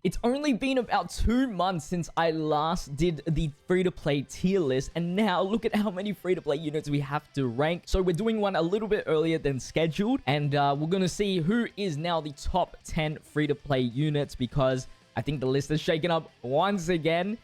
It's only been about 2 months since I last did the free-to-play tier list, and now look at how many free-to-play units we have to rank. So we're doing one a little bit earlier than scheduled, and we're gonna see who is now the top 10 free-to-play units, because I think the list is shaken up once again,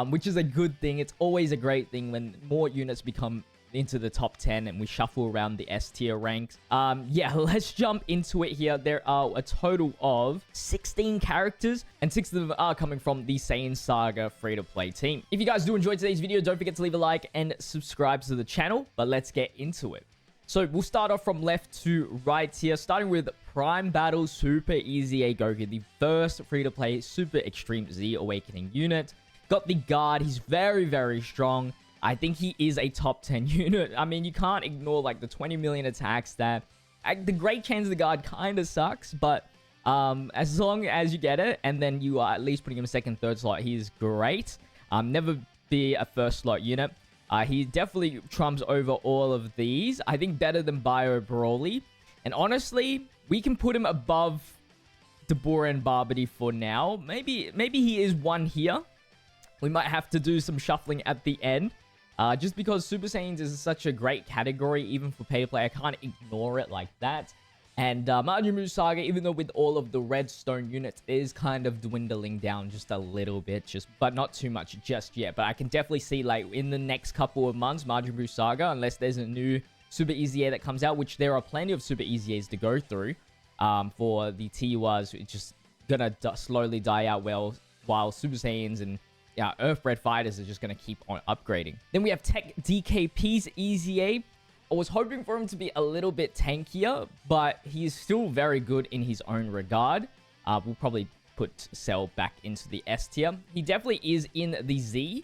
which is a good thing. It's always a great thing when more units become into the top 10 and we shuffle around the S tier ranks. Yeah, let's jump into it here. There are a total of 16 characters, and 6 of them are coming from the Saiyan Saga free-to-play team. If you guys do enjoy today's video, don't forget to leave a like and subscribe to the channel, but let's get into it. So we'll start off from left to right here, starting with Prime Battle Super Easy A Goku, the first free-to-play Super Extreme Z Awakening unit. Got the guard. He's very, very strong. I think he is a top 10 unit. I mean, you can't ignore like the 20 million attacks that... the great chance of the guard kind of sucks, but as long as you get it, and then you are at least putting him second, third slot, he's great. Never be a first slot unit. He definitely trumps over all of these. I think better than Bio Broly. And honestly, we can put him above Dabura and Barbity for now. Maybe he is one here. We might have to do some shuffling at the end. Just because Super Saiyans is such a great category, even for pay-to-play, I can't ignore it like that. And Majin Buu Saga, even though with all of the redstone units, is kind of dwindling down just a little bit, but not too much just yet. But I can definitely see, like, in the next couple of months, Majin Buu Saga, unless there's a new Super Easy A that comes out, which there are plenty of Super Easy A's to go through, for the T1s, it's just gonna slowly die out while Super Saiyans and Earthbred fighters are just going to keep on upgrading. Then we have Tech DKP's Easy A. I was hoping for him to be a little bit tankier, but he is still very good in his own regard. We'll probably put Cell back into the S tier. He definitely is in the Z.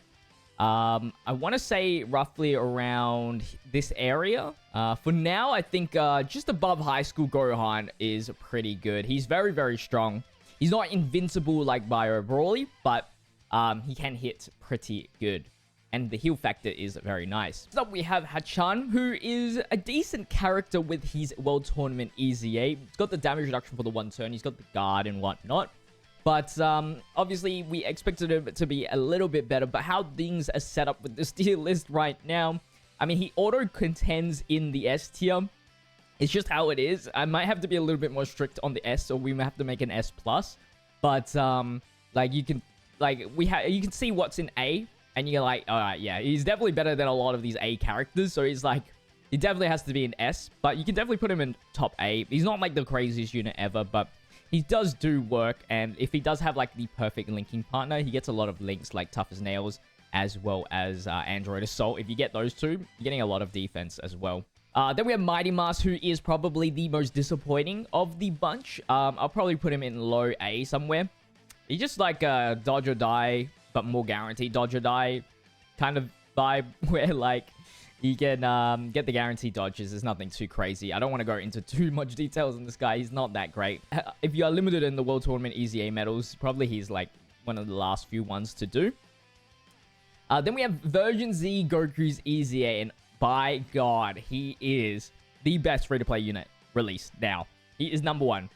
I want to say roughly around this area. For now, I think just above High School Gohan is pretty good. He's very, very strong. He's not invincible like Bio Broly, but he can hit pretty good. And the heal factor is very nice. So we have Hatchan, who is a decent character with his World Tournament Easy A. He's got the damage reduction for the 1 turn. He's got the guard and whatnot. But obviously, we expected him to be a little bit better. But how things are set up with this tier list right now, I mean, he auto-contends in the S tier. It's just how it is. I might have to be a little bit more strict on the S, so we might have to make an S+. But, like, you can... Like, you can see what's in A, and you're like, alright, yeah, he's definitely better than a lot of these A characters, so he's like, he definitely has to be an S, but you can definitely put him in top A. He's not like the craziest unit ever, but he does do work, and if he does have like the perfect linking partner, he gets a lot of links like Tough as Nails, as well as Android Assault. If you get those two, you're getting a lot of defense as well. Then we have Mighty Mask, who is probably the most disappointing of the bunch. I'll probably put him in low A somewhere. He's just like a dodge or die, but more guaranteed dodge or die kind of vibe, where like you can get the guaranteed dodges. There's nothing too crazy. I don't want to go into too much details on this guy. He's not that great. If you are limited in the World Tournament Easy A medals, probably he's like one of the last few ones to do. Then we have Version Z Goku's Easy A, and by God, he is the best free-to-play unit released now. He is #1.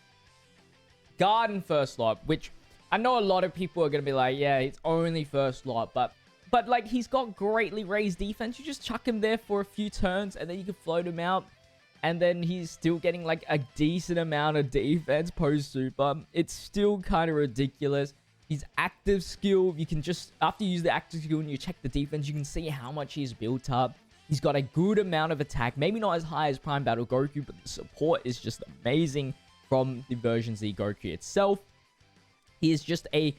Guard in first slot, which... I know a lot of people are going to be like, yeah, it's only first slot, but like, he's got greatly raised defense. You just chuck him there for a few turns, and then you can float him out, and then he's still getting, like, a decent amount of defense post-super. It's still kind of ridiculous. His active skill, you can just, after you use the active skill and you check the defense, you can see how much he's built up. He's got a good amount of attack, maybe not as high as Prime Battle Goku, but the support is just amazing from the Version Z Goku itself. He is just a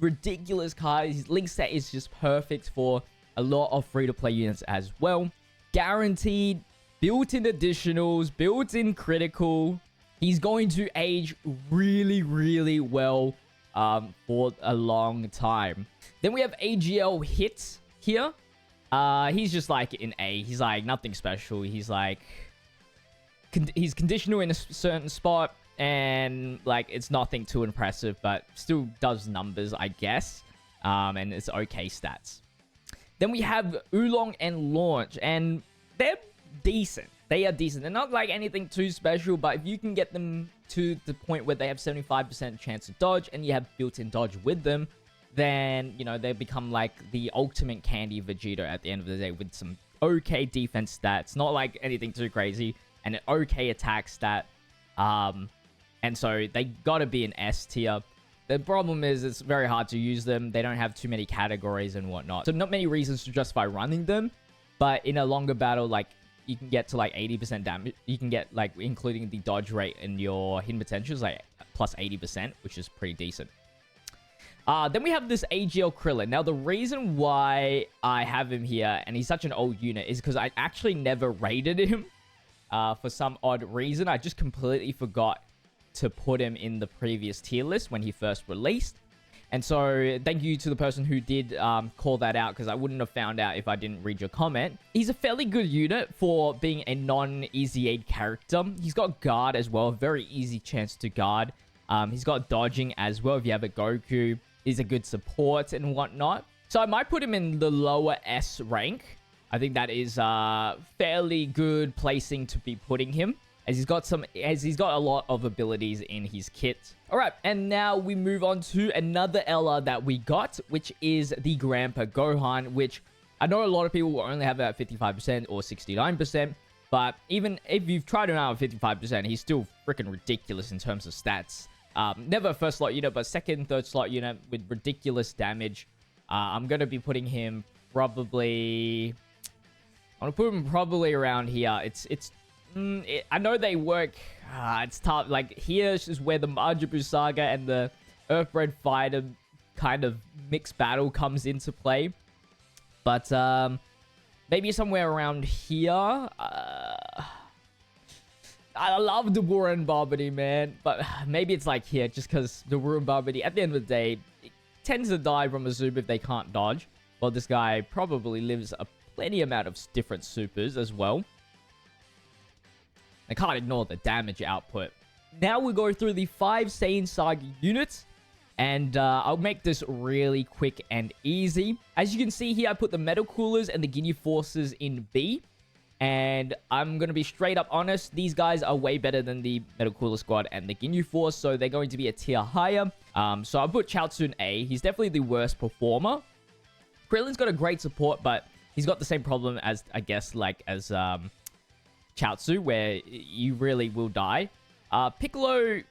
ridiculous card. His link set is just perfect for a lot of free-to-play units as well. Guaranteed, built-in additionals, built-in critical. He's going to age really, really well for a long time. Then we have AGL Hit here. He's just like in A. He's like nothing special. He's like... he's conditional in a certain spot. And, like, it's nothing too impressive, but still does numbers, I guess. And it's okay stats. Then we have Oolong and Launch, and they're decent. They are decent. They're not like anything too special, but if you can get them to the point where they have 75% chance to dodge and you have built-in dodge with them, then, you know, they become like the ultimate candy Vegeta at the end of the day with some okay defense stats. Not like anything too crazy, and an okay attack stat. And so they gotta be an S tier. The problem is it's very hard to use them. They don't have too many categories and whatnot. So not many reasons to justify running them. But in a longer battle, like, you can get to like 80% damage. You can get like, including the dodge rate and your hidden potentials, like plus 80%, which is pretty decent. Then we have this AGL Krillin. Now, the reason why I have him here, and he's such an old unit, is because I actually never rated him for some odd reason. I just completely forgot to put him in the previous tier list when he first released. And so, thank you to the person who did call that out, because I wouldn't have found out if I didn't read your comment. He's a fairly good unit for being a non-easy aid character. He's got guard as well, very easy chance to guard. He's got dodging as well if you have a Goku. He's a good support and whatnot. So I might put him in the lower S rank. I think that is fairly good placing to be putting him, as he's got a lot of abilities in his kit. All right, and now we move on to another Ella that we got, which is the Grandpa Gohan, which I know a lot of people will only have it at 55% or 69%, but even if you've tried him out at 55%, he's still freaking ridiculous in terms of stats. Never a first slot unit, but second, third slot unit with ridiculous damage. I'm going to be putting him probably... I'm going to put him probably around here. I know they work... it's tough. Like, here is where the Majin Buu Saga and the Earthbred Fighter kind of mixed battle comes into play. But, maybe somewhere around here... I love Dabura and Barbary, man. But maybe it's like here, just because Dabura and Barbary, at the end of the day, it tends to die from a super if they can't dodge. Well, this guy probably lives a plenty amount of different supers as well. I can't ignore the damage output. Now we go through the 5 Saiyan Saga units. And I'll make this really quick and easy. As you can see here, I put the Metal Coolers and the Ginyu Forces in B. And I'm going to be straight up honest. These guys are way better than the Metal Cooler Squad and the Ginyu Force. So they're going to be a tier higher. So I'll put Chaozu in A. He's definitely the worst performer. Krillin's got a great support, but he's got the same problem as, I guess, like as Chaozu, where you really will die. Piccolo,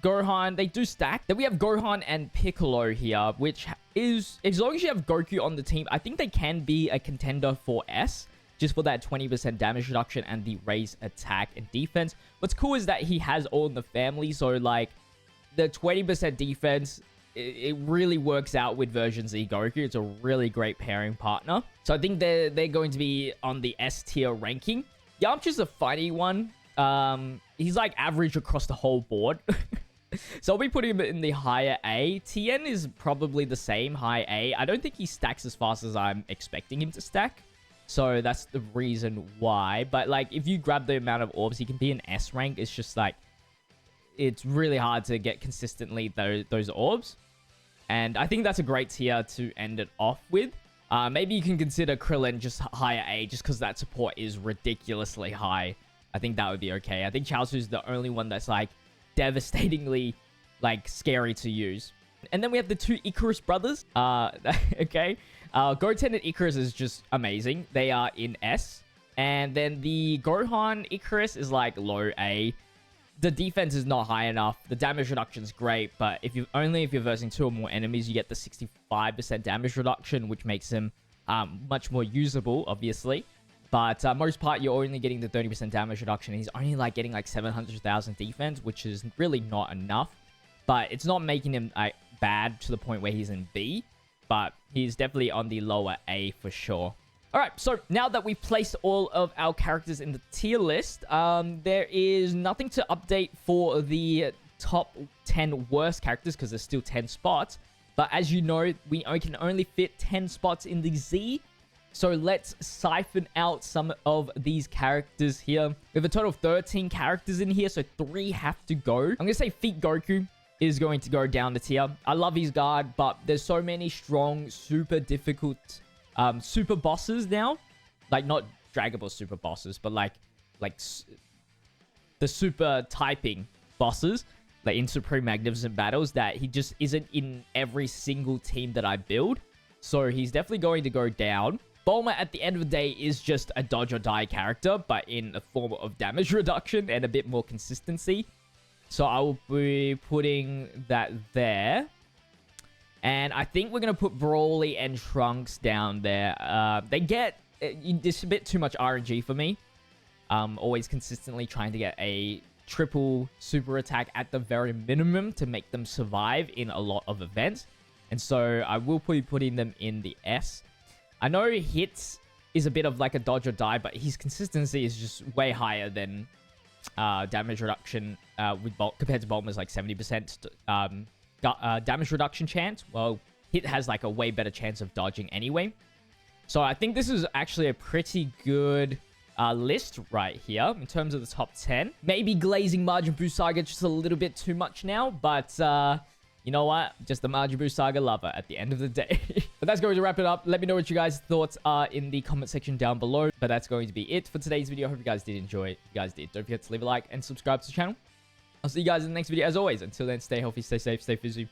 Gohan, they do stack. Then we have Gohan and Piccolo here, which is, as long as you have Goku on the team, I think they can be a contender for S. Just for that 20% damage reduction and the raised attack and defense. What's cool is that he has all in the family. So, like, the 20% defense, it really works out with version Z Goku. It's a really great pairing partner. So, I think they're going to be on the S tier ranking. Yamcha's a funny one. He's, like, average across the whole board. So, I'll be putting him in the higher A. Tien is probably the same, high A. I don't think he stacks as fast as I'm expecting him to stack. So that's the reason why. But, like, if you grab the amount of orbs, he can be an S rank. It's just, like, it's really hard to get consistently those orbs. And I think that's a great tier to end it off with. Maybe you can consider Krillin just higher A, just because that support is ridiculously high. I think that would be okay. I think Chaozu is the only one that's, like, devastatingly, like, scary to use. And then we have the 2 Icarus brothers. Okay. Goten and Icarus is just amazing. They are in S. And then the Gohan Icarus is like low A. The defense is not high enough. The damage reduction is great, but if you're versing 2 or more enemies, you get the 65% damage reduction, which makes him much more usable, obviously. But most part, you're only getting the 30% damage reduction. He's only like getting like 700,000 defense, which is really not enough. But it's not making him bad to the point where he's in B. But he's definitely on the lower A for sure. Alright, so now that we've placed all of our characters in the tier list, there is nothing to update for the top 10 worst characters because there's still 10 spots. But as you know, we can only fit 10 spots in the Z. So let's siphon out some of these characters here. We have a total of 13 characters in here, so 3 have to go. I'm going to say Feet Goku is going to go down the tier. I love his guard, but there's so many strong, super difficult super bosses now. Like, not Dragon Ball super bosses, but like like the super typing bosses, like in Supreme Magnificent Battles, that he just isn't in every single team that I build. So he's definitely going to go down. Bulma, at the end of the day, is just a dodge or die character, but in a form of damage reduction and a bit more consistency. So I will be putting that there. And I think we're going to put Broly and Trunks down there. They get... It's a bit too much RNG for me. Always consistently trying to get a triple super attack at the very minimum to make them survive in a lot of events. And so I will be putting them in the S. I know Hits is a bit of like a dodge or die, but his consistency is just way higher than damage reduction with compared to Bulma's like 70% damage reduction chance. Well, Hit has like a way better chance of dodging anyway. So I think this is actually a pretty good list right here in terms of the top 10. Maybe glazing Majin Buu Saga just a little bit too much now, but you know what? Just the Majin Buu Saga lover at the end of the day. But that's going to wrap it up. Let me know what you guys' thoughts are in the comment section down below. But that's going to be it for today's video. I hope you guys did enjoy it. If you guys did, don't forget to leave a like and subscribe to the channel. I'll see you guys in the next video as always. Until then, stay healthy, stay safe, stay fizzy.